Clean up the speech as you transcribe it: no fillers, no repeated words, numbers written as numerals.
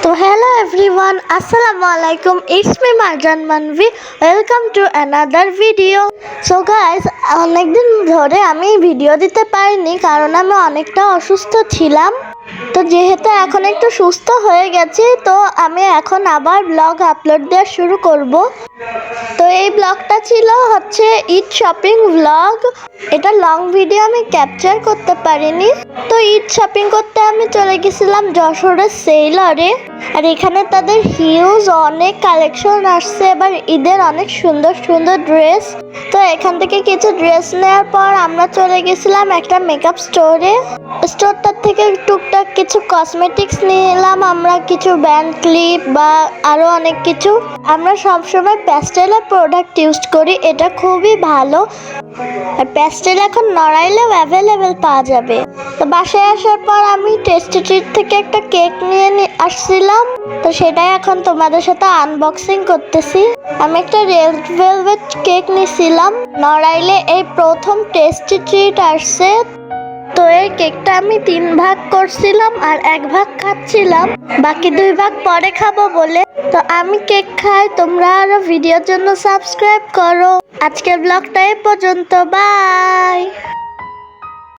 তো hello everyone, assalamu alaikum. It's me Marjan Manvi. Welcome to another video. So guys, অনেকদিন ধরে আমি video দিতে পারিনি কারণ আমি অনেকটা অসুস্থ ছিলাম। তো যেহেতু এখন একটু সুস্থ হয়ে গেছি, তো আমি এখন আবার ব্লগ আপলোড দেওয়া শুরু করব। তো এই ব্লগটা ছিল হচ্ছে ঈদ শপিং ব্লগ। এটা লং ভিডিও আমি ক্যাপচার করতে পারিনি। তো ঈদ শপিং করতে আমি চলে গেছিলাম যশোরের সেলরে। আর এখানে তাদের হিউজ অনেক কালেকশন আসছে, এবার ঈদের অনেক সুন্দর সুন্দর ড্রেস। তো এখান থেকে কিছু ড্রেস নেওয়ার পর আমরা চলে গেছিলাম একটা মেকআপ স্টোরটার থেকে টুকটাক কিছু কসমেটিক্স নিলাম আমরা, কিছু ব্যান্ড ক্লিপ বা আরো অনেক কিছু। আমরা সবসময় প্যাস্টেলের প্রোডাক্ট ইউজ করি, এটা খুবই ভালো। আর প্যাস্টেল এখন নড়াইলেও অ্যাভেলেবেল পাওয়া যাবে। তো বাসায় আসার পর আমি টেস্টি ট্রিট থেকে একটা কেক নিয়ে আসছিলাম, তো সেটাই এখন তোমাদের সাথে আনবক্সিং করতেছি। আমি একটা রেড ভেলভেট কেক নিয়েছিলাম, নড়াইলে এই প্রথম টেস্টি ট্রিট আসছে। তো এই কেকটা আমি 3 ভাগ করছিলাম আর 1 ভাগ খাচ্ছিলাম, বাকি 2 ভাগ পরে খাবো বলে। তো আমি কেক খাই, তোমরা আরো ভিডিওর জন্য সাবস্ক্রাইব করো। আজকের ব্লগটা এই পর্যন্ত, বাই।